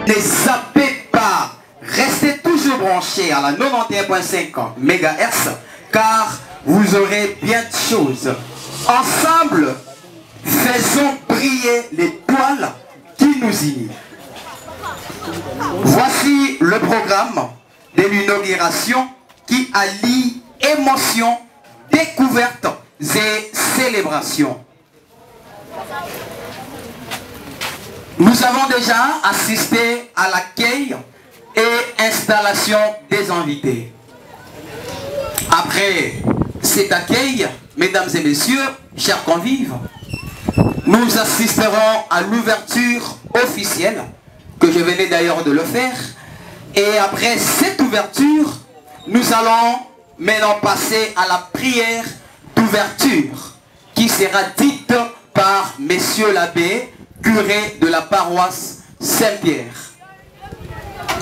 Ne zappez pas, restez toujours branchés à la 91.5 MHz car vous aurez bien de choses. Ensemble, faisons briller l'étoile qui nous unit. Voici le programme de l'inauguration qui allie émotion, découverte et célébration. Nous avons déjà assisté à l'accueil et installation des invités. Après cet accueil, mesdames et messieurs, chers convives, nous assisterons à l'ouverture officielle, que je venais d'ailleurs de le faire. Et après cette ouverture, nous allons maintenant passer à la prière d'ouverture, qui sera dite par Monsieur l'abbé, curé de la paroisse Saint-Pierre.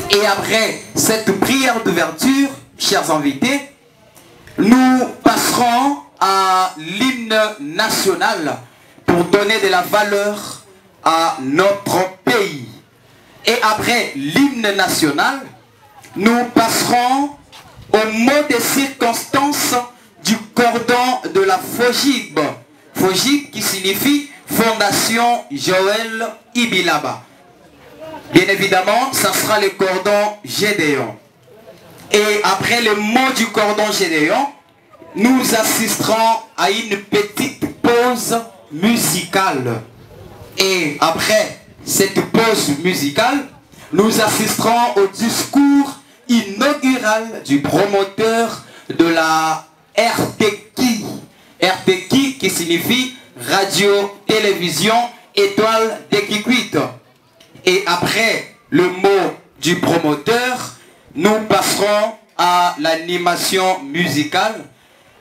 Et après cette prière d'ouverture, chers invités, nous passerons à l'hymne national pour donner de la valeur à notre pays. Et après l'hymne national, nous passerons au mot des circonstances du cordon de la FOGIB. FOGIB qui signifie Fondation Joël Ibilaba. Bien évidemment, ça sera le cordon Gédéon. Et après le mot du cordon Gédéon, nous assisterons à une petite pause musicale. Et après cette pause musicale, nous assisterons au discours inaugural du promoteur de la RTQ. RTQ qui signifie Radio-Télévision Étoile des Kikwit. Et après le mot du promoteur, nous passerons à l'animation musicale,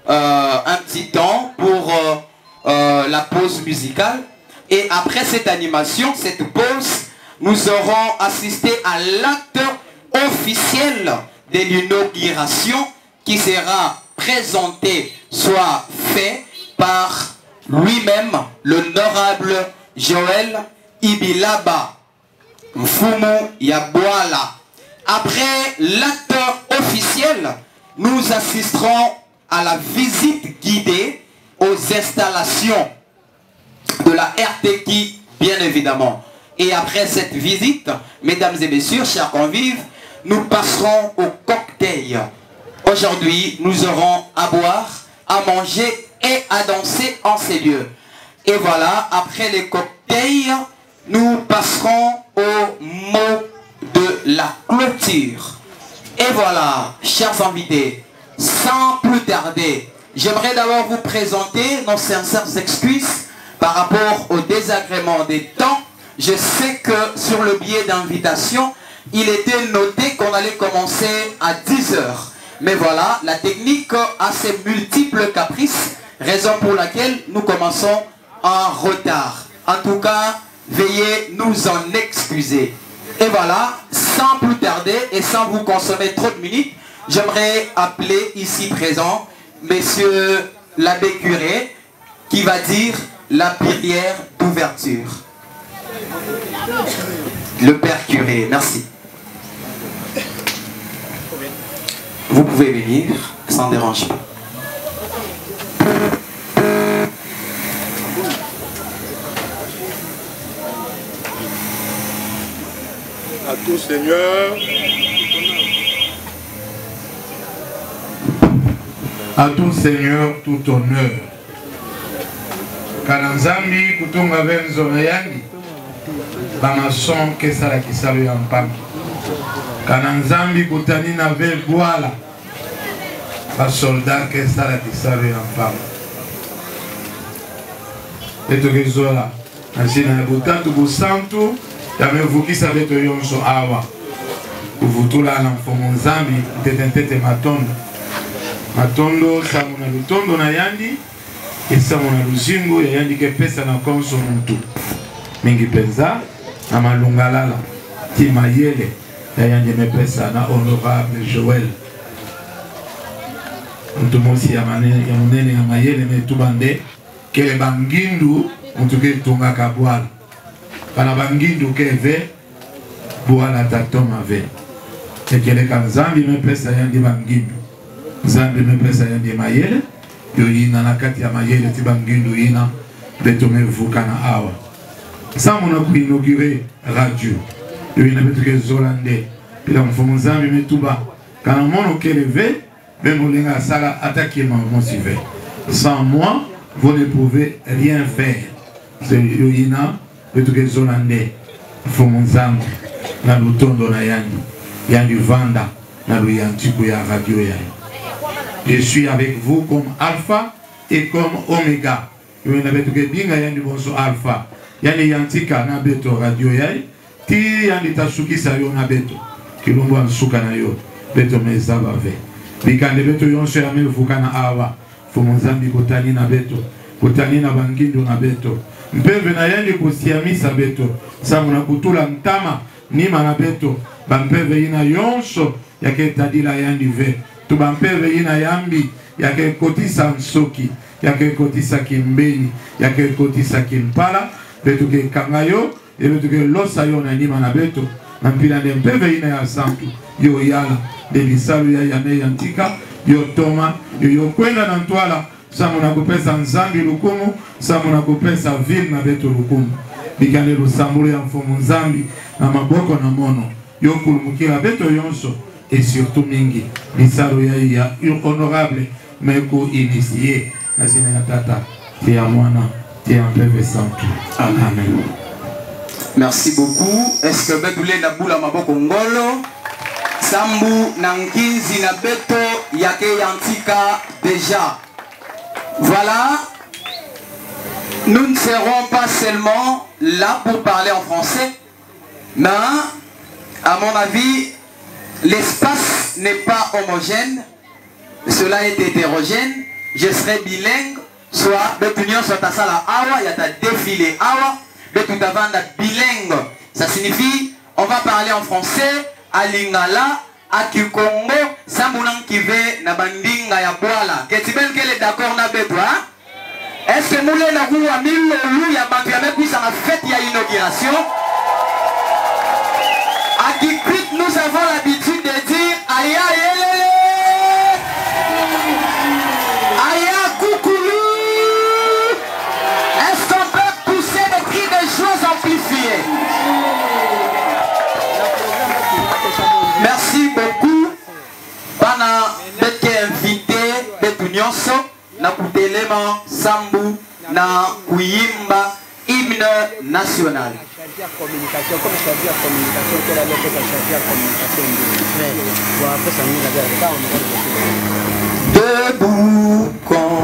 un petit temps pour la pause musicale. Et après cette animation, cette pause, nous aurons assisté à l'acte officiel de l'inauguration qui sera présenté, soit fait par lui-même, l'honorable Joël Ibilaba Mfumu Yabouala. Après l'acte officiel, nous assisterons à la visite guidée aux installations de la RTQ, bien évidemment. Et après cette visite, mesdames et messieurs, chers convives, nous passerons au cocktail. Aujourd'hui, nous aurons à boire, à manger et à danser en ces lieux. Et voilà, après les cocktails, nous passerons au mot de la clôture. Et voilà, chers invités, sans plus tarder, j'aimerais d'abord vous présenter nos sincères excuses par rapport au désagrément des temps. Je sais que sur le billet d'invitation, il était noté qu'on allait commencer à 10 h. Mais voilà, la technique a ses multiples caprices, raison pour laquelle nous commençons en retard. En tout cas, veuillez nous en excuser. Et voilà, sans plus tarder et sans vous consommer trop de minutes, j'aimerais appeler ici présent Monsieur l'abbé curé qui va dire la prière d'ouverture. Le père curé, merci. Vous pouvez venir sans déranger. À tout Seigneur, à tout Seigneur, tout honneur. Kananzambi kutunga benzo yandi bamason kesala kisalo ya mpami. Kananzambi kutani na vel gwala basoldat kesala kisalo ya mpami. Eto kezola asina butatu busantu yamevukisa beto yonso awa kuvutula na mfumo nzambi tetentete matondo matondo samuna lutondo na yandi esamuna luzingo ya yandi kepesa na konso muntu mingi penza na malungalala timayele ya yandi mepesa na honorable Joël muntu mosi ya munene ya mayele metubande kele bangindu muntu ke tunga kabwala kana bangindu keve boala tatom ave ekeleka nzambi mepesa yandi bangindu nzambi mepesa yandi mayele yo yina na kati ya mayele ti bangindu yina beto mevuka na awa sa mona kuinogire radio yo yina beto ke zolande pila mfumu nzambi metuba kana mono keleve bemolinga sala attaquer mon civet sans moi vous ne pouvez rien faire c'est yo yina beto ke zolande mfumu nzambi na lutondo na yandi vanda na luyantiku ya radio ya. Je suis avec vous comme alpha et comme oméga. Yo na beto ke binga yandi bonso alpha yani yantika na beto radio ya ti yandi tasukisa yo na beto kilombo ansuka na yo beto mezaba ve bikande beto yonso ya mevuka na awa fumu nzambi kotani na beto kotani na bangindo na beto mpeve na yandi kusiamisa beto samuna kutula ntama nima na beto bampeve ina yonso yake tadila yandi ve tu bampeve ina yambi yake kotisa nsoki yake kotisa kimbeni yake kotisa kimpala beto ke kangayo e beto ke losa yo na nima na beto na mpila de mpeve ina ya santu yo yala de lisalu ya yame yantika yo toma yo kwenda na ntwala samuna kupesa nzambi lukumu samuna kupesa ville na beto lukumu bikane lusambulu ya mfumu nzambi na maboko na mono yo kulumukila beto yonso et surtout mingi lisalo ya honorable meko initié na sina ya tata ti ya mwana ti ya mpeve santu. Amen. Merci beaucoup. Est-ce que Bedoulé na bula maboko ngolo sambu na nkinzi na beto yake yantika déjà. Voilà. Nous ne serons pas seulement là pour parler en français, mais à mon avis, l'espace n'est pas homogène, cela est hétérogène. Je serai bilingue, soit Betunion soit à sala awa, il y a ta défilé awa, Betutavanda bilingue. Ça signifie, on va parler en français, à Lingala, à Kikongo, Sambunan Kive, Nabandinga ya Boala. Qu'est-ce qu'elle est d'accord na Betwa? Est-ce que nous les avons à 1000 loups, ya Bambiame, puis ça m'a fait il y a inauguration? À Kikrit, nous avons l'habitude de dire Aya Yelele, Aya Koukoulou. Est-ce qu'on peut pousser des cris de joie amplifiés? Merci beaucoup. Bana Beke invité Betunyoso na kutelema sambu na kuimba hymne national. Communication, comme je dis à communication, quelle est l'autre chargée à communication debout Congo.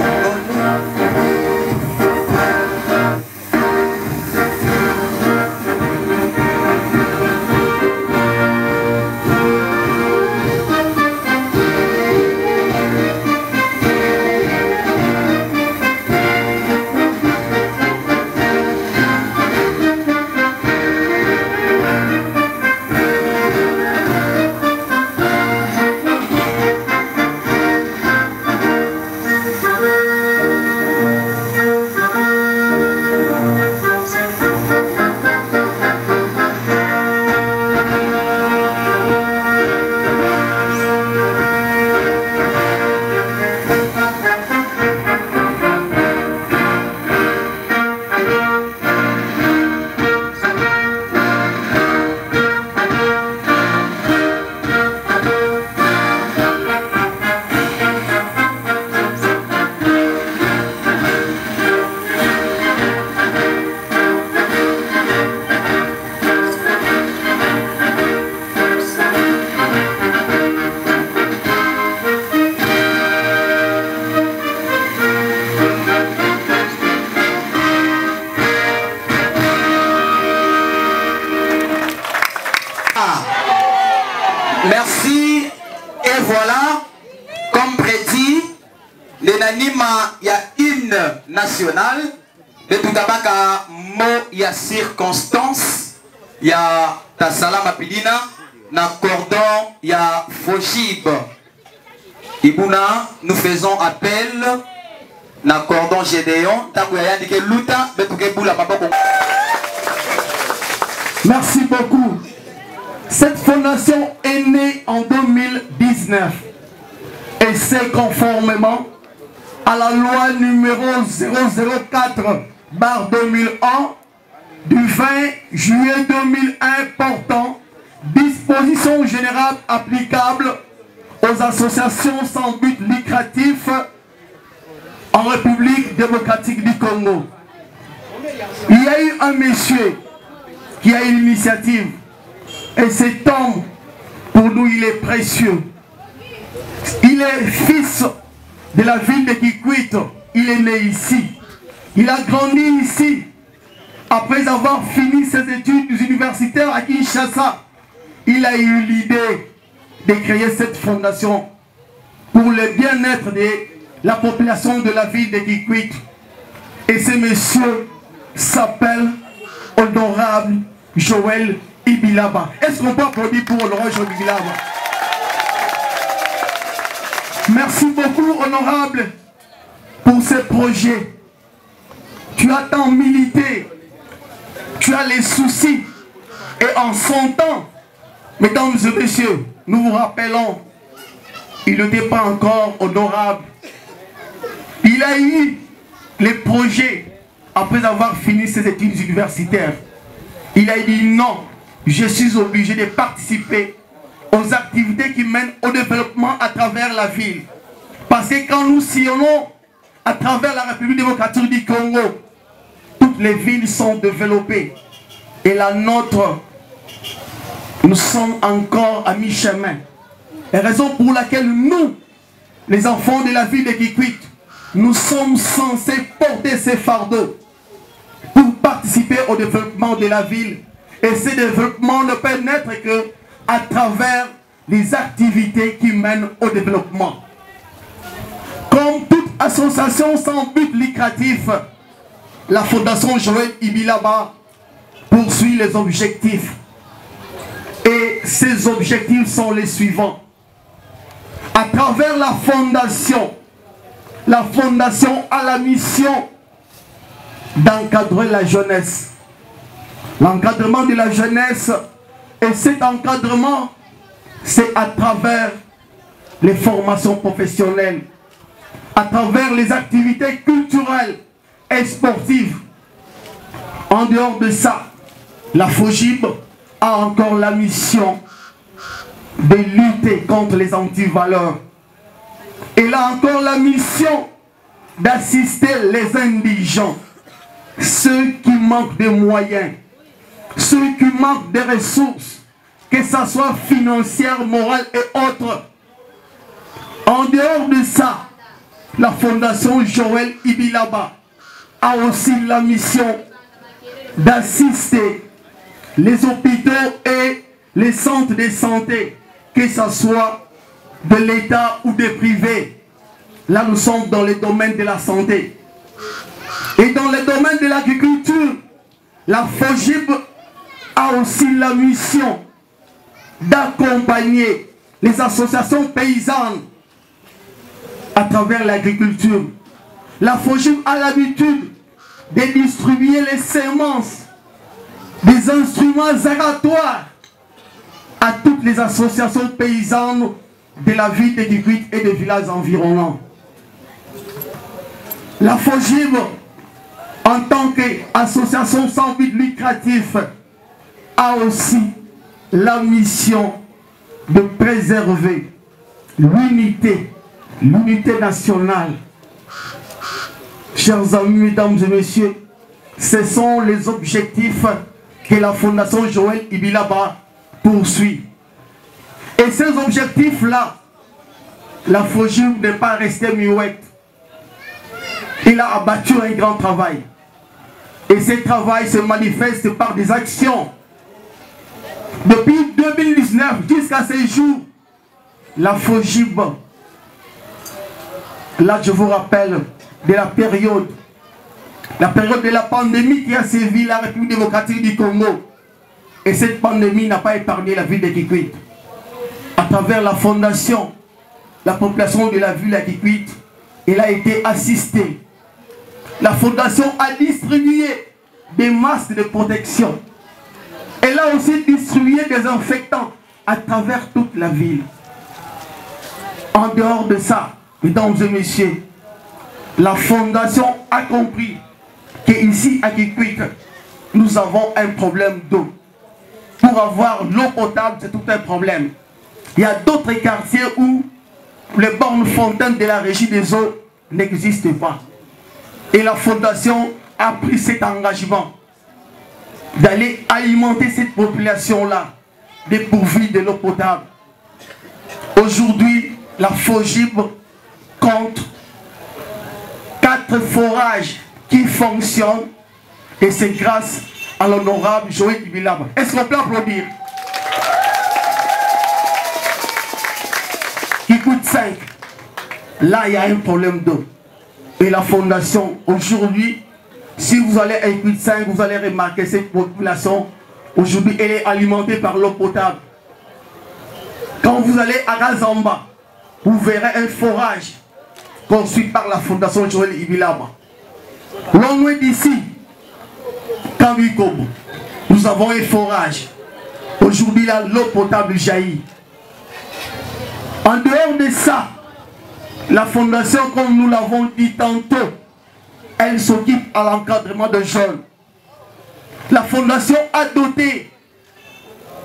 Merci. Et voilà, comme prédit, l'enanima, il y a hymne national. De tout d'abord, il y a circonstance. Il y a Tassalam Apidina. Na cordon, il y a Foshib. Ibuna, nous faisons appel. Na cordon Gédéon. Merci beaucoup. Cette fondation est née en 2019 et c'est conformément à la loi numéro 004/2001 du 20 juillet 2001 portant dispositions générales applicables aux associations sans but lucratif en République démocratique du Congo. Il y a eu un monsieur qui a eu l'initiative et cet homme, pour nous, il est précieux. Il est fils de la ville de Kikwit. Il est né ici. Il a grandi ici. Après avoir fini ses études universitaires à Kinshasa, il a eu l'idée de créer cette fondation pour le bien-être de la population de la ville de Kikwit. Et ce monsieur s'appelle Honorable Joël Ibilaba. Est-ce qu'on peut applaudir pour Honorable Joël Ibilaba? Merci beaucoup, Honorable, pour ce projet. Tu as tant milité, tu as les soucis, et en son temps, mesdames et messieurs, nous vous rappelons, il n'était pas encore honorable. Il a eu les projets après avoir fini ses études universitaires. Il a dit non, je suis obligé de participer aux activités qui mènent au développement à travers la ville. Parce que quand nous sillonnons à travers la République démocratique du Congo, toutes les villes sont développées. Et la nôtre, nous sommes encore à mi-chemin. Et raison pour laquelle nous, les enfants de la ville de Kikwit, nous sommes censés porter ces fardeaux pour participer au développement de la ville. Et ce développement ne peut naître que à travers les activités qui mènent au développement. Comme toute association sans but lucratif, la Fondation Joël Ibilaba poursuit les objectifs. Et ces objectifs sont les suivants. À travers la fondation a la mission d'encadrer la jeunesse. L'encadrement de la jeunesse, et cet encadrement, c'est à travers les formations professionnelles, à travers les activités culturelles et sportives. En dehors de ça, la FOGIB a encore la mission de lutter contre les antivaleurs. Elle a encore la mission d'assister les indigents, ceux qui manquent de moyens, ceux qui manquent de ressources, que ce soit financières, morales et autres. En dehors de ça, la Fondation Joël Ibilaba a aussi la mission d'assister les hôpitaux et les centres de santé, que ce soit de l'État ou des privés. Là, nous sommes dans le domaine de la santé. Et dans le domaine de l'agriculture, la FOGIB a aussi la mission d'accompagner les associations paysannes à travers l'agriculture. La FOGIB a l'habitude de distribuer les semences, des instruments aratoires à toutes les associations paysannes de la ville de Kikwit et des villages environnants. La FOGIB, en tant qu'association sans but lucratif, a aussi la mission de préserver l'unité nationale. Chers amis, mesdames et messieurs, ce sont les objectifs que la Fondation Joël Ibilaba poursuit. Et ces objectifs-là, la FOGIB n'est pas restée muette. Il a abattu un grand travail. Et ce travail se manifeste par des actions. Depuis 2019 jusqu'à ce jour, la FOGIB, là je vous rappelle de la période de la pandémie qui a sévi la République démocratique du Congo. Et cette pandémie n'a pas épargné la ville de Kikwit. À travers la fondation, la population de la ville de Kikwit, elle a été assistée. La fondation a distribué des masques de protection Elle a aussi distribué des infectants à travers toute la ville. En dehors de ça, mesdames et messieurs, la fondation a compris qu'ici à Kikwit, nous avons un problème d'eau. Pour avoir l'eau potable, c'est tout un problème. Il y a d'autres quartiers où les bornes fontaines de la régie des eaux n'existent pas. Et la fondation a pris cet engagement d'aller alimenter cette population-là, dépourvue de l'eau potable. Aujourd'hui, la FOGIP compte 4 forages qui fonctionnent et c'est grâce à l'honorable Joël Ibilaba. Est-ce qu'on peut applaudir? Qui coûte 5. Là, il y a un problème d'eau. Et la fondation, aujourd'hui, si vous allez à Kikwit 5, vous allez remarquer cette population. Aujourd'hui, elle est alimentée par l'eau potable. Quand vous allez à Razamba, vous verrez un forage construit par la fondation Joël Ibilaba. Loin d'ici, Kamikobo, nous avons un forage. Aujourd'hui, là, l'eau potable jaillit. En dehors de ça, la fondation, comme nous l'avons dit tantôt, elle s'occupe à l'encadrement de jeunes. La fondation a doté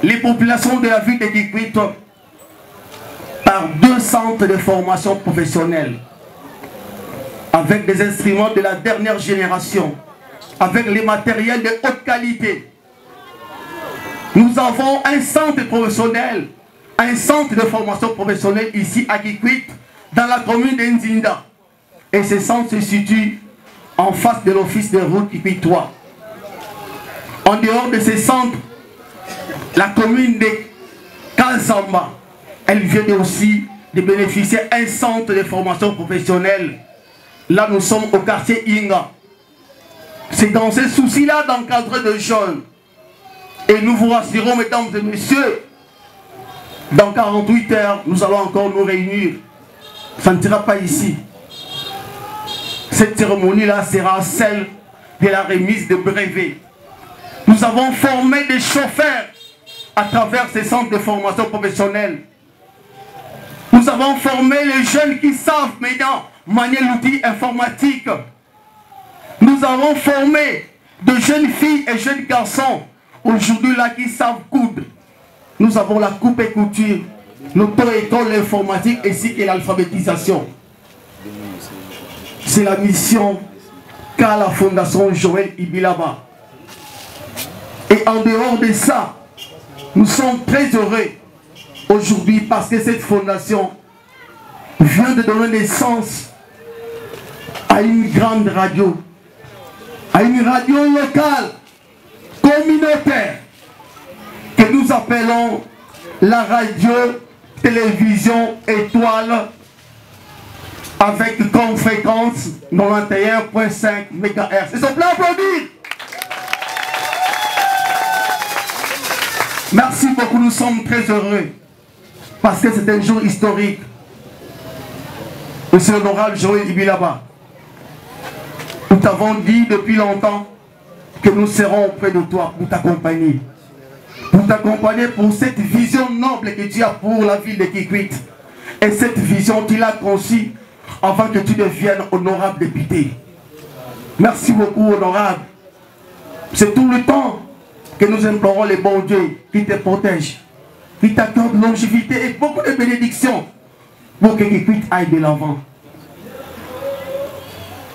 les populations de la ville de Kikwit par 2 centres de formation professionnelle, avec des instruments de la dernière génération, avec les matériels de haute qualité. Nous avons un centre professionnel, un centre de formation professionnelle ici à Kikwit, dans la commune d'Nzinda. Et ce centre se situe en face de l'office de route Kikwitois. En dehors de ces centres, la commune de Kalsamba, elle vient aussi de bénéficier d'un centre de formation professionnelle. Là, nous sommes au quartier Inga. C'est dans ce souci-là d'encadrer de jeunes. Et nous vous rassurons, mesdames et messieurs, dans 48 heures, nous allons encore nous réunir. Ça ne sera pas ici. Cette cérémonie-là sera celle de la remise de brevets. Nous avons formé des chauffeurs à travers ces centres de formation professionnelle. Nous avons formé les jeunes qui savent maintenant manier l'outil informatique. Nous avons formé de jeunes filles et jeunes garçons aujourd'hui là qui savent coudre. Nous avons la coupe et couture, l'auto-école informatique ainsi que l'alphabétisation. C'est la mission qu'a la fondation Joël Ibilaba. Et en dehors de ça, nous sommes très heureux aujourd'hui parce que cette fondation vient de donner naissance à une grande radio, à une radio locale, communautaire, que nous appelons la radio-télévision étoile, avec comme fréquence 91.5 MHz. Ils sont pleins d'applaudir. Merci beaucoup, nous sommes très heureux parce que c'est un jour historique. Monsieur l'honorable Joël Ibilaba, nous t'avons dit depuis longtemps que nous serons auprès de toi pour t'accompagner. Pour t'accompagner pour cette vision noble que tu as pour la ville de Kikwit. Et cette vision, tu l'as conçue avant que tu deviennes honorable député. Merci beaucoup, honorable. C'est tout le temps que nous implorons les bons dieux qui te protègent, qui t'accordent longévité et beaucoup de bénédictions pour que Kikwit aille de l'avant.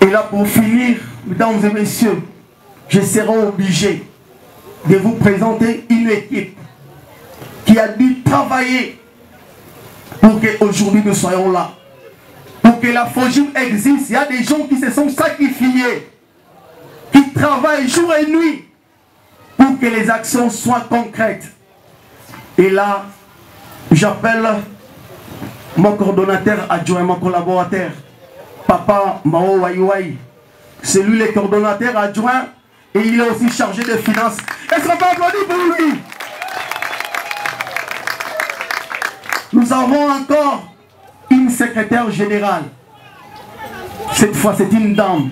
Et là, pour finir, mesdames et messieurs, je serai obligé de vous présenter une équipe qui a dû travailler pour qu'aujourd'hui nous soyons là. Pour que la FOGIP existe, il y a des gens qui se sont sacrifiés, qui travaillent jour et nuit pour que les actions soient concrètes. Et là, j'appelle mon coordonnateur adjoint, mon collaborateur, Papa Mao Waiwai. C'est lui le coordonnateur adjoint et il est aussi chargé de finances. Est-ce qu'on peut applaudir pour lui? Nous avons encore une secrétaire générale. Cette fois, c'est une dame.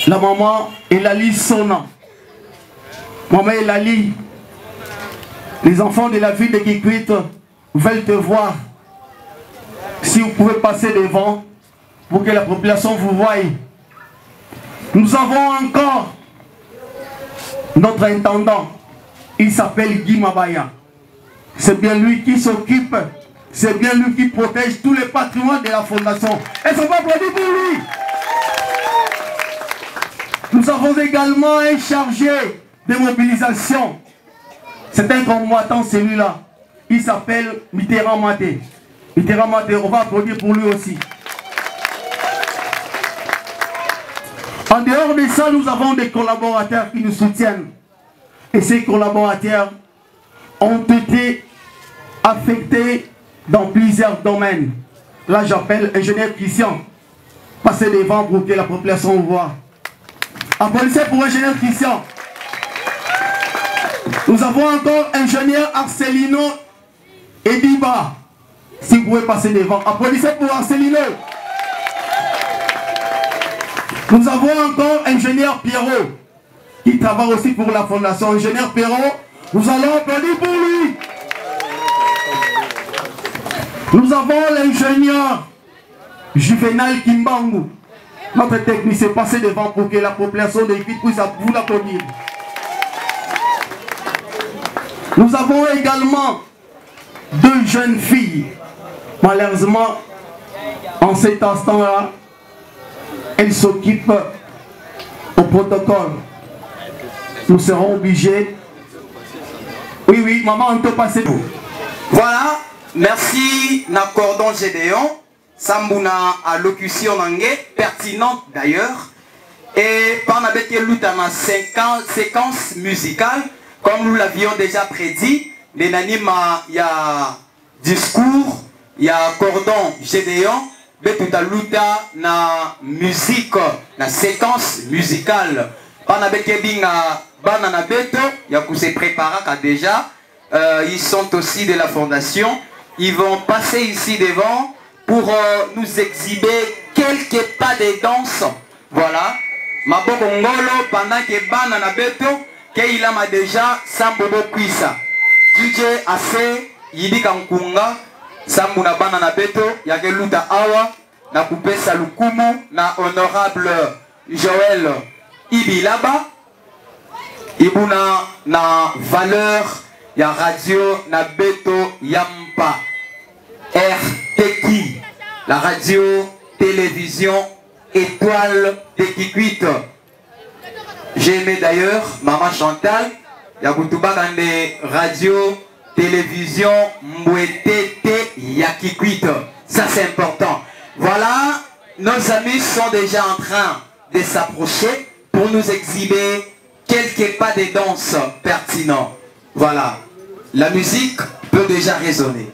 La maman Elali Sona. Maman Elali, Les enfants de la ville de Kikwit veulent te voir. Si vous pouvez passer devant pour que la population vous voie. Nous avons encore notre intendant. Il s'appelle Guy Mabaya. C'est bien lui qui s'occupe, c'est bien lui qui protège tous les patrimoines de la fondation. Et ça va applaudir pour lui. Nous avons également un chargé de mobilisation. C'est un combattant celui-là. Il s'appelle Mitterrand Maté. Mitterrand Maté, on va applaudir pour lui aussi. En dehors de ça, nous avons des collaborateurs qui nous soutiennent. Et ces collaborateurs ont été affectés dans plusieurs domaines. Là, j'appelle ingénieur Christian. Passez devant pour que la population voit. Applaudissez pour ingénieur Christian. Nous avons encore ingénieur Arcelino Ediba. Si vous pouvez passer devant. Applaudissez pour Arcelino. Nous avons encore ingénieur Pierrot qui travaille aussi pour la fondation. Ingénieur Pierrot, nous allons applaudir pour lui. Nous avons l'ingénieur Juvenal Kimbangu. Notre technicien passé devant pour que la population de Kikwit puisse vous l'applaudir. Nous avons également deux jeunes filles. Malheureusement, en cet instant-là, elles s'occupent au protocole. Nous serons obligés. Oui, maman, on peut passer. Voilà, merci Nakordon Gédéon. Sambouna à locution pertinente d'ailleurs. Et par avec l'utama séquence musicale, comme nous l'avions déjà prédit, les nanima, il y a discours, il y a cordon Gédéon, mais tout à l'outa na musique, na séquence musicale. Par avec binga banana beto, il y a qui se préparé déjà. Ils sont aussi de la fondation. Ils vont passer ici devant pour nous exhiber quelques pas de danse. Voilà. Maboko ngolo pendant que banana beto, qu'il a déjà sambobo kwisa. DJ Ase Yidika Nkunga, Sambuna banana beto, yake luta awa, na kupesa lukumu, na honorable Joël Ibilaba. Ibuna na valeur ya radio na beto yampa RTK, la radio télévision étoile de Kikwit. J'ai aimé d'ailleurs Maman Chantal, Yakutuba Kande radio télévision Mbouetete ya Kikwit. Ça c'est important. Voilà, nos amis sont déjà en train de s'approcher pour nous exhiber quelques pas de danse pertinents. Voilà, la musique peut déjà résonner.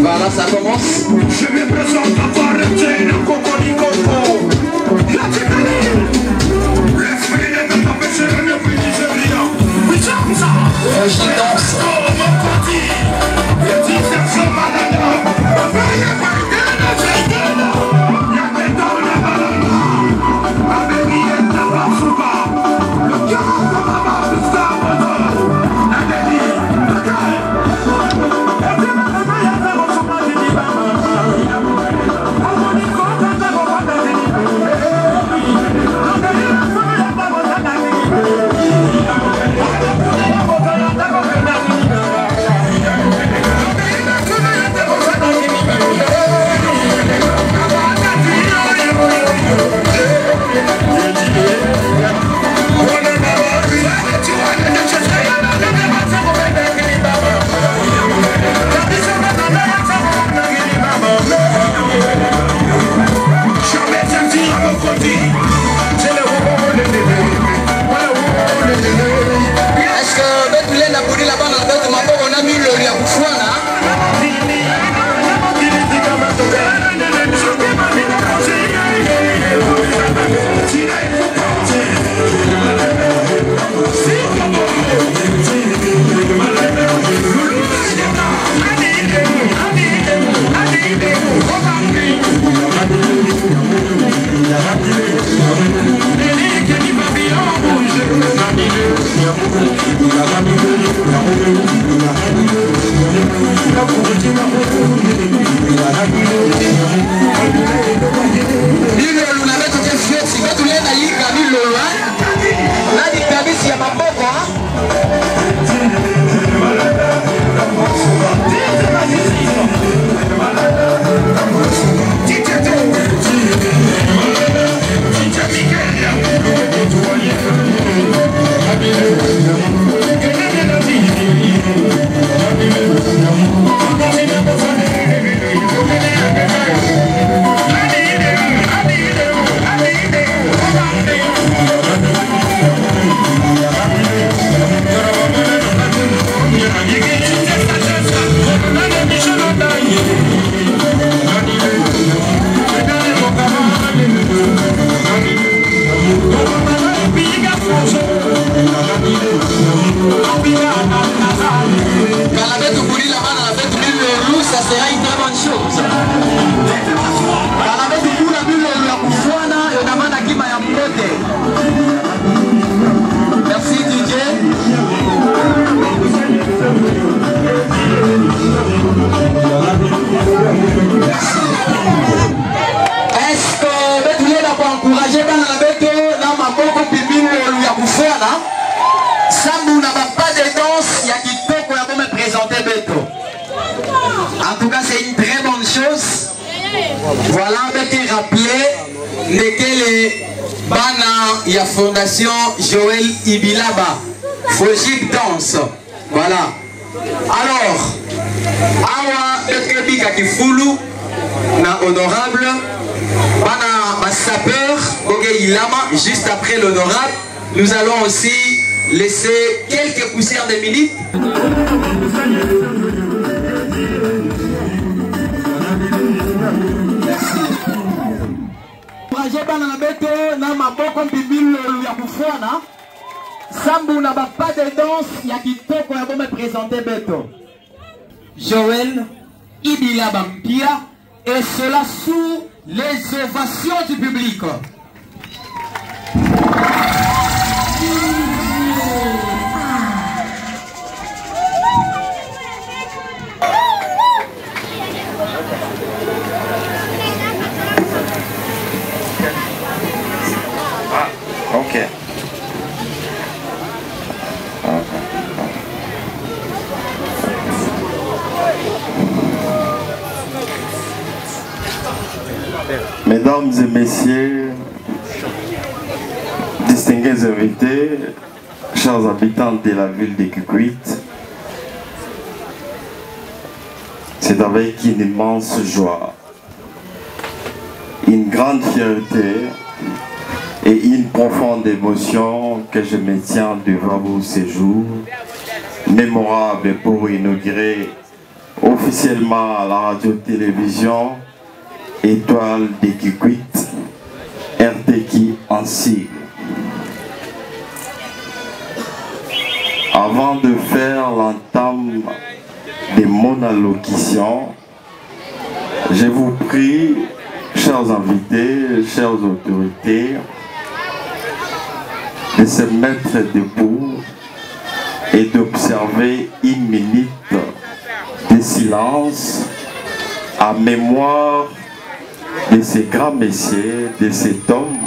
Voilà, ça commence. Je me présente à Valentin, Coco. L'esprit n'est pas péché, le plus nigérian. Oui, Je danse. Merci DJ. Est-ce que vous voulez encourager dans la bête dans ma boque pipine ya kufana sambu na pas de danse ya kitoko ya pour me présenter Beto. En tout cas c'est une très bonne chose. Voilà bête rappelé lesquels bana ya fondation Joël Ibilaba Fojik Danse. Voilà. Alors awa bête bika kifulu na honorable bana ma sapeur Ogé Ilama. Juste après l'honorable nous allons aussi laisser quelques poussières de minutes. Sambu n'a pas de danse, il y a qui peut me présenter Beto. Joël Ibila Bampia, et cela sous les ovations du public. Ok. Mesdames et messieurs, distingués invités, chers habitants de la ville de Kikwit, c'est avec une immense joie, une grande fierté et une profonde émotion que je me tiens devant vous ce jour mémorable pour inaugurer officiellement la radio-télévision Étoile de Kikwit, RTK en sigle. Avant de faire l'entame de mon allocution, je vous prie, chers invités, chères autorités, de se mettre debout et d'observer une minute de silence en mémoire de ces grands messieurs, de cet homme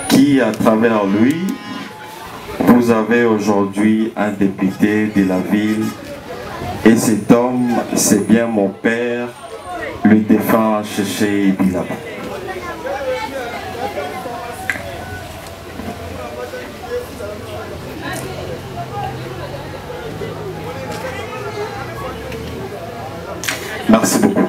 qui, à travers lui, vous avez aujourd'hui un député de la ville. Et cet homme, c'est bien mon père, le défunt Cheche Ibilaba. Merci beaucoup.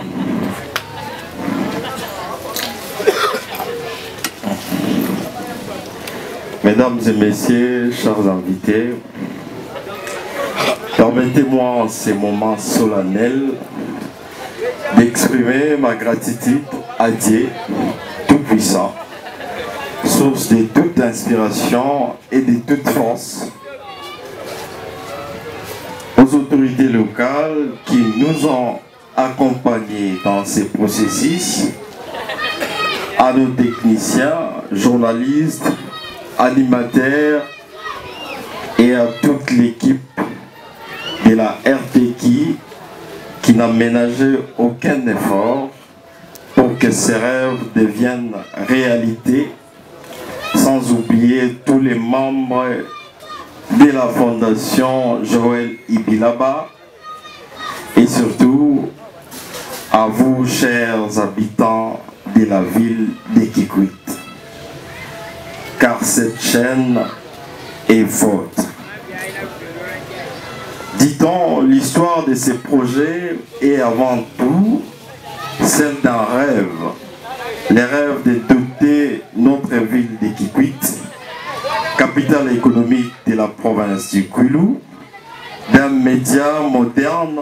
Mesdames et messieurs, chers invités, permettez-moi en ces moments solennels d'exprimer ma gratitude à Dieu Tout-Puissant, source de toute inspiration et de toute force, aux autorités locales qui nous ont accompagnés dans ces processus, à nos techniciens, journalistes, animateurs RTKI qui n'a ménagé aucun effort pour que ses rêves deviennent réalité, sans oublier tous les membres de la Fondation Joël Ibilaba et surtout à vous, chers habitants de la ville de Kikwit, car cette chaîne est vôtre. Dit-on, l'histoire de ces projets est avant tout celle d'un rêve. Le rêve de doter notre ville de Kikwit, capitale économique de la province du Kwilu, d'un média moderne,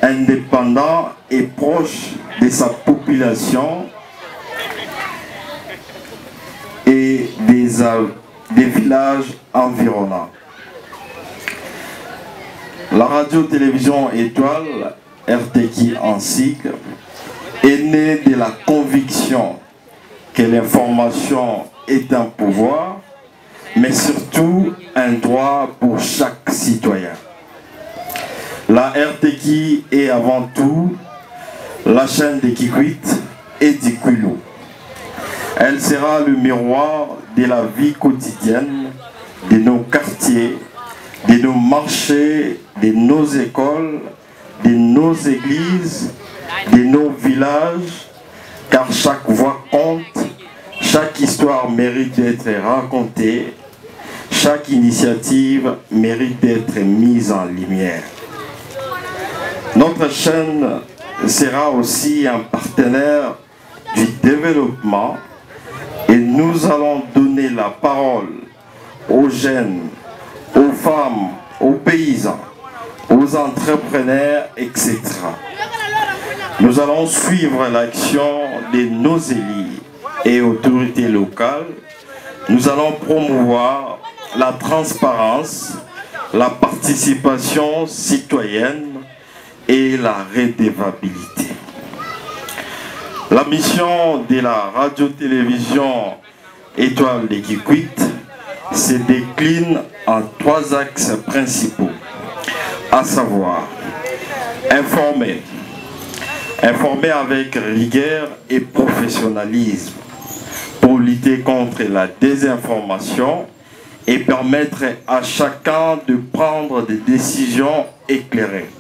indépendant et proche de sa population et des villages environnants. La radio-télévision Étoile, RTKI en cycle, est née de la conviction que l'information est un pouvoir, mais surtout un droit pour chaque citoyen. La RTKI est avant tout la chaîne de Kikwit et du Kwilu. Elle sera le miroir de la vie quotidienne de nos quartiers, de nos marchés, de nos écoles, de nos églises, de nos villages, car chaque voix compte, chaque histoire mérite d'être racontée, chaque initiative mérite d'être mise en lumière. Notre chaîne sera aussi un partenaire du développement et nous allons donner la parole aux jeunes, aux femmes, aux paysans, aux entrepreneurs, etc. Nous allons suivre l'action de nos élus et autorités locales. Nous allons promouvoir la transparence, la participation citoyenne et la redevabilité. La mission de la radio-télévision Étoile de Kikwit se décline en 3 axes principaux, à savoir informer avec rigueur et professionnalisme pour lutter contre la désinformation et permettre à chacun de prendre des décisions éclairées.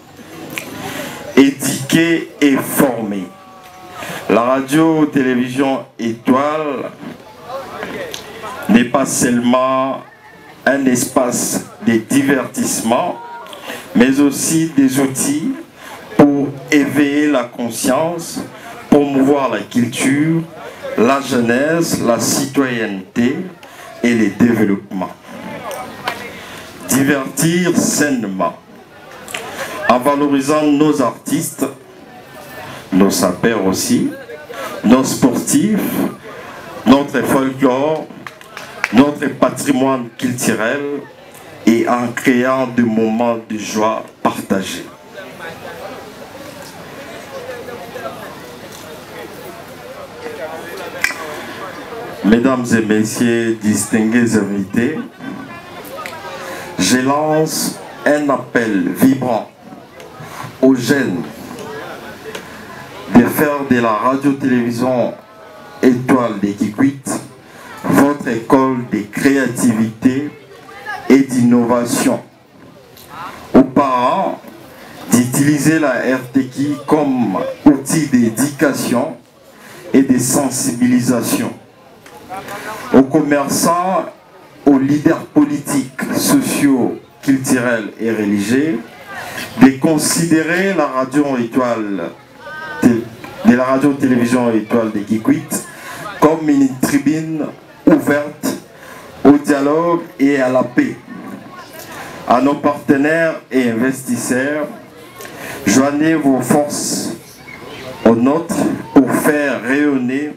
Éduquer et former. La radio-télévision Étoile n'est pas seulement un espace de divertissement, mais aussi des outils pour éveiller la conscience, promouvoir la culture, la jeunesse, la citoyenneté et le développement. Divertir sainement, en valorisant nos artistes, nos sapeurs aussi, nos sportifs, notre folklore, notre patrimoine culturel et en créant des moments de joie partagés. Mesdames et messieurs, distingués invités, je lance un appel vibrant aux jeunes de faire de la radio-télévision Étoile de Kikwit votre école de créativité et d'innovation. Aux parents d'utiliser la RTKI comme outil d'éducation et de sensibilisation. Aux commerçants, aux leaders politiques, sociaux, culturels et religieux, de considérer la radio-télévision Étoile de Kikwit comme une tribune ouverte au dialogue et à la paix. À nos partenaires et investisseurs, joignez vos forces aux nôtres pour faire rayonner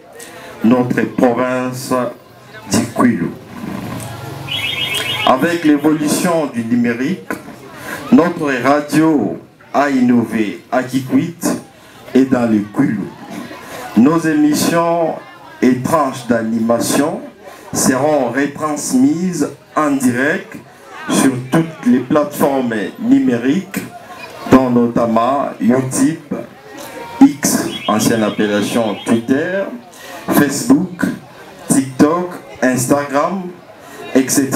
notre province du Kwilu. Avec l'évolution du numérique, notre radio a innové à Kikwit et dans le Kwilu. Nos émissions et tranches d'animation seront retransmises en direct sur toutes les plateformes numériques dont notamment Utip, X, ancienne appellation Twitter, Facebook, TikTok, Instagram, etc.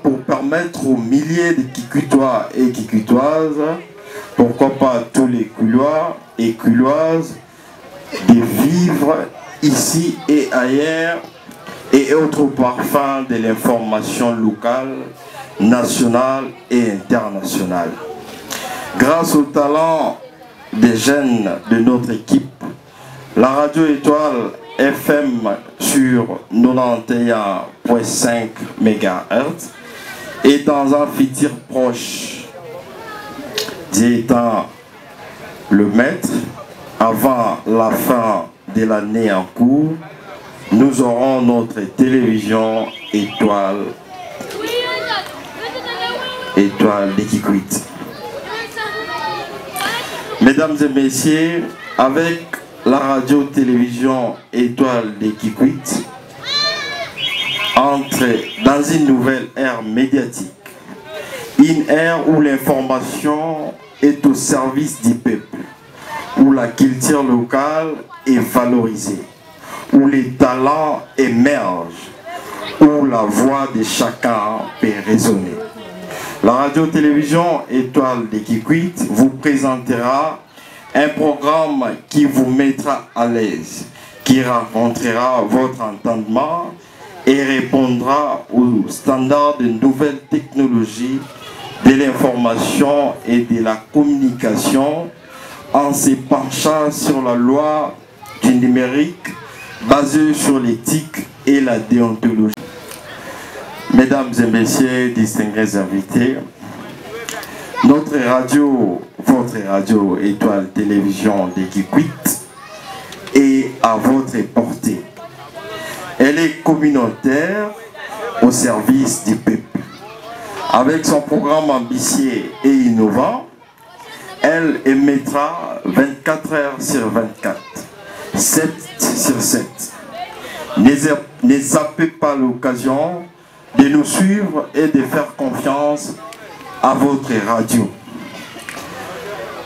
pour permettre aux milliers de Kikuitois et Kikuitoises, pourquoi pas tous les Kulois et Kuloises, de vivre ici et ailleurs et autres parfums de l'information locale, nationale et internationale. Grâce au talent des jeunes de notre équipe, la radio Étoile FM sur 91.5 MHz et dans un futur proche d'étant le maître avant la fin de l'année en cours, nous aurons notre télévision Étoile de Kikwit. Mesdames et messieurs, avec la radio-télévision Étoile de Kikwit, entre dans une nouvelle ère médiatique, une ère où l'information est au service du peuple, où la culture locale est valorisée, où les talents émergent, où la voix de chacun peut résonner. La radio-télévision Étoile de Kikwit vous présentera un programme qui vous mettra à l'aise, qui rencontrera votre entendement et répondra aux standards de nouvelles technologies de l'information et de la communication en se penchant sur la loi du numérique basée sur l'éthique et la déontologie. Mesdames et messieurs, distingués invités, notre radio, votre radio Étoile Télévision de Kikwit est à votre portée. Elle est communautaire au service du peuple. Avec son programme ambitieux et innovant, elle émettra 24 heures sur 24, 7 sur 7. Ne zappez pas l'occasion de nous suivre et de faire confiance à votre radio.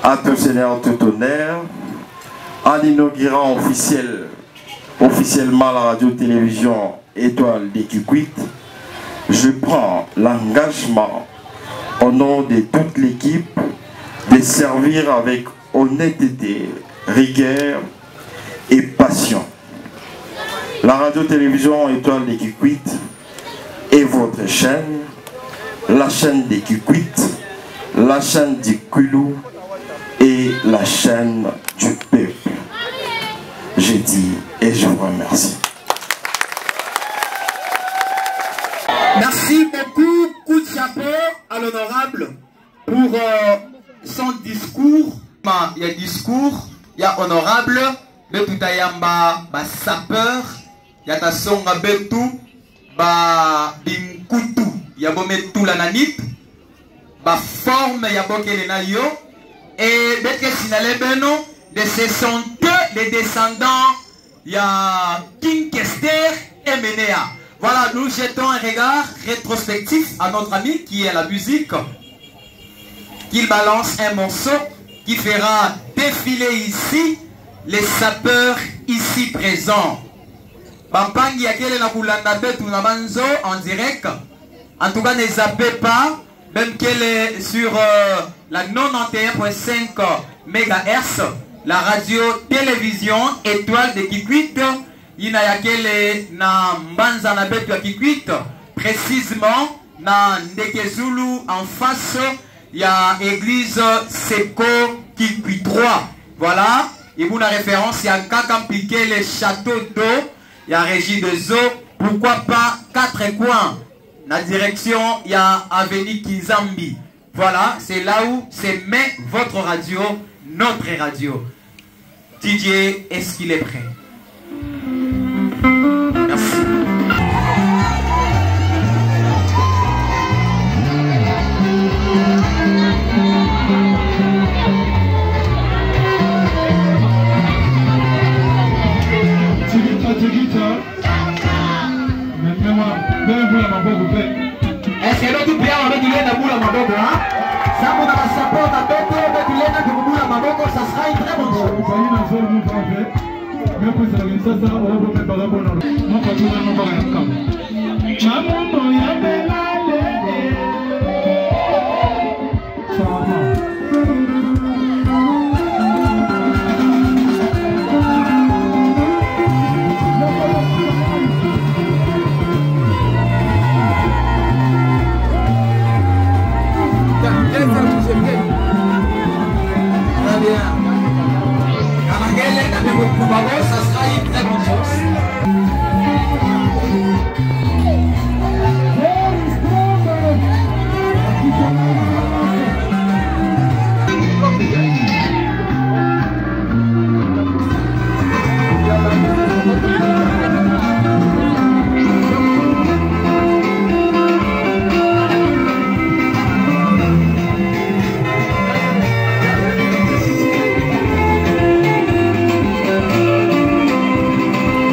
À tout seigneur, tout honneur, en inaugurant officiellement la radio-télévision Étoile de Kikwit, je prends l'engagement au nom de toute l'équipe de servir avec honnêteté, rigueur et passion. La radio-télévision Étoile de Kikwit est votre chaîne, la chaîne de Kikwit, la chaîne du Kulu et la chaîne du peuple. J'ai dit et je vous remercie. Merci beaucoup, coup de chapeau à l'honorable pour son discours. Il y a discours, il y a honorable, mais tout à yamba, sapeur, il y a ta songa betou, binkutu, il y a bomé tout la nanip, forme, il y a boké na yo, et bête sinale beno, de ce sont les descendants, il y a King Kester et Menea. Voilà, nous jetons un regard rétrospectif à notre ami qui est à la musique, qu'il balance un morceau qui fera défiler ici les sapeurs ici présents. Bampangi yakele na kulanda betu na banzo en direct. En tout cas, ne zappez pas, même qu'elle est sur la 91.5 MHz, la radio-télévision Étoile de Kikwit. Ina yakele na mbanza na betu ya Kikwit, précisément na Ndekezulu en face ya église Seko Kikwit 3. Voilà, et vous la référence, il y a Kaka Mpiqué, les châteaux d'eau, il y a Régie des eaux, pourquoi pas 4 coins. La direction, il y a Avenue Kinzambi. Voilà, c'est là où c'est mais votre radio, notre radio. DJ, est-ce qu'il est prêt? Merci. Est-ce que l'autre bien avec il est dans la boule à ma boule, hein? Ça, on a la support à Beto, avec il est dans maboko, ça sera une très bonne chose. Ça sera une très bonne chose.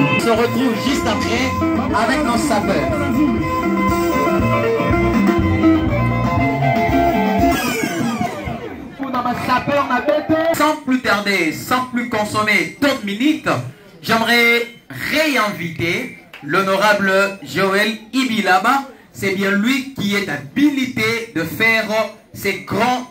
On se retrouve juste après avec nos sapeurs. Sans plus tarder, sans plus consommer tant de minutes, j'aimerais réinviter l'honorable Joël Ibilaba. C'est bien lui qui est habilité de faire ces grands...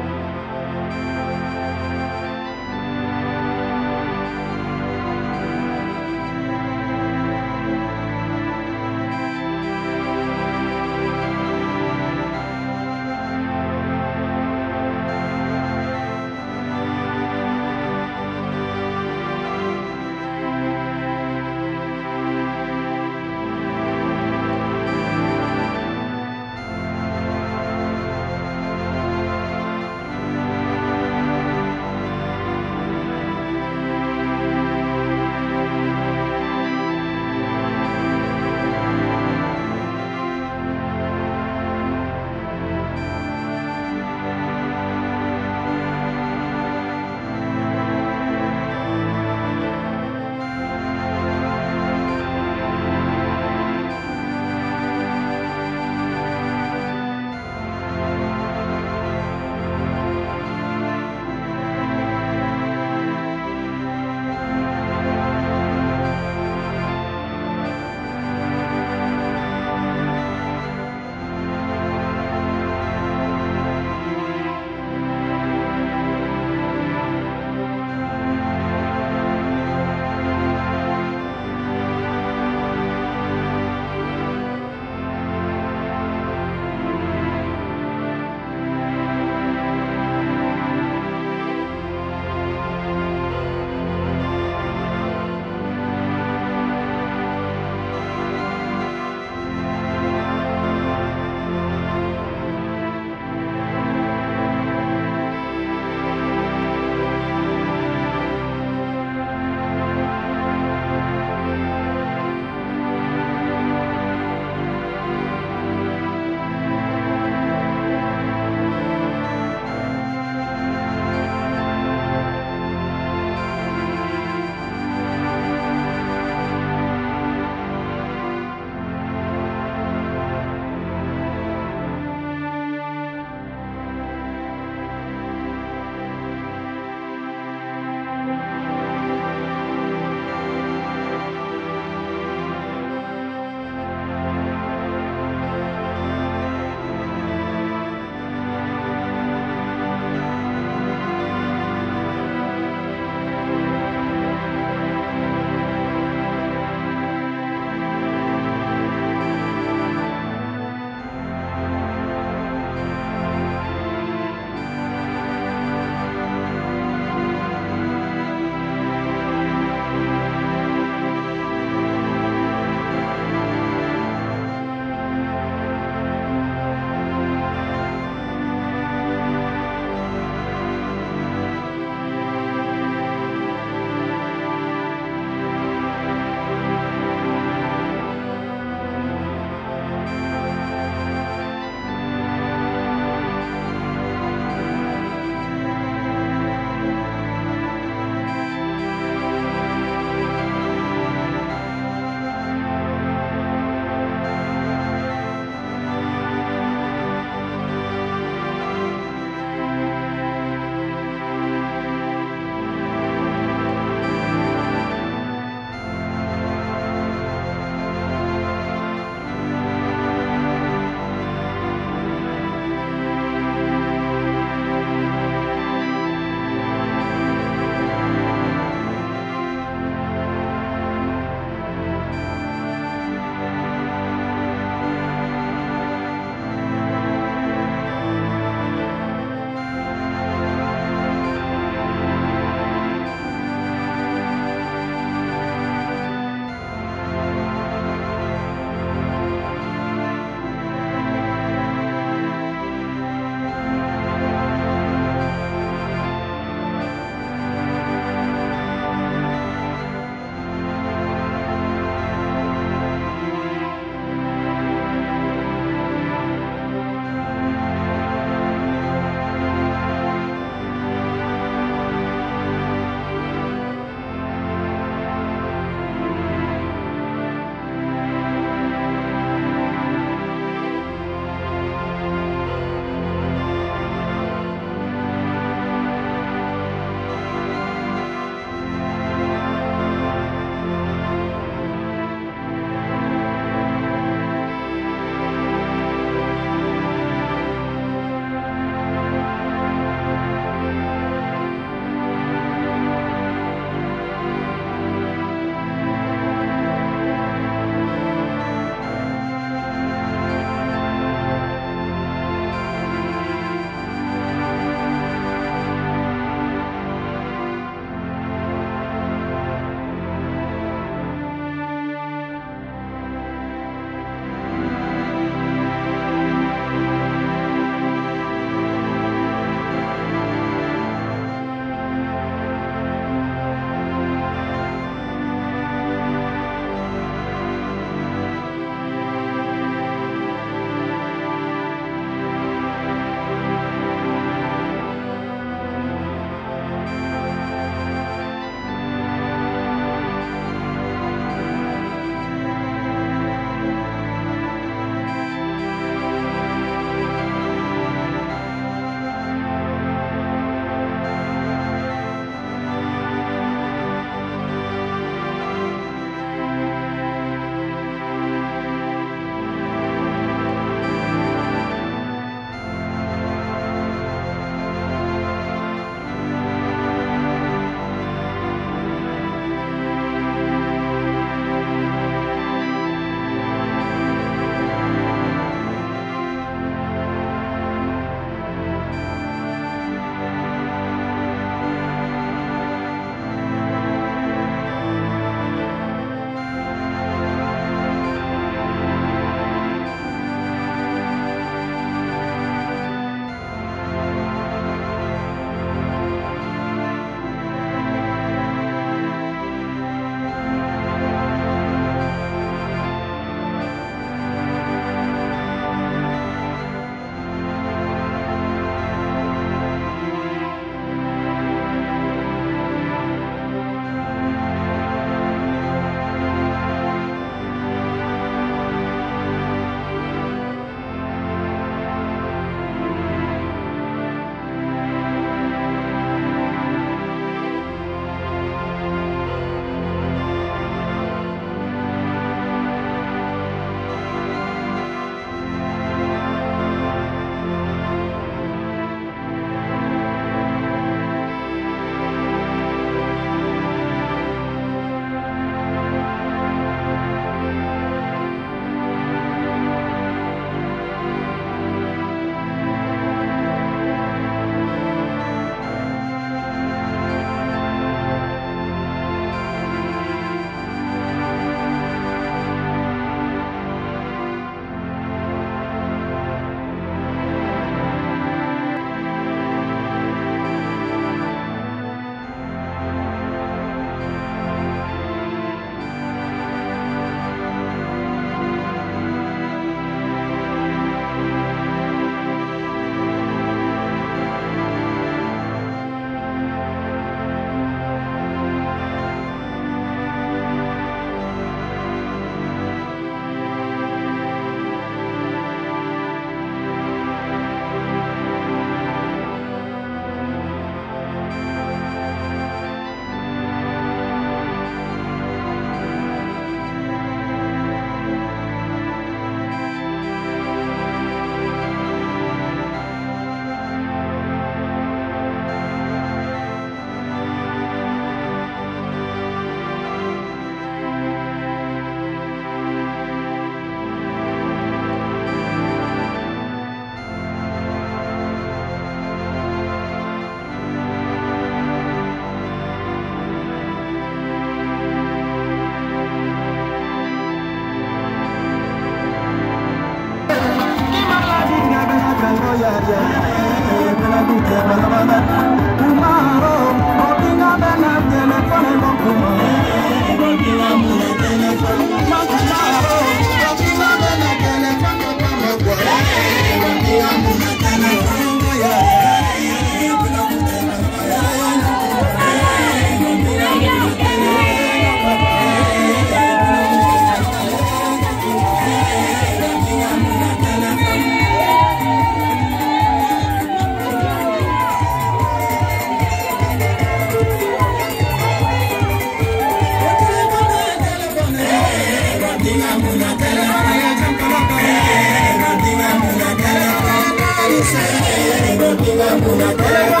Una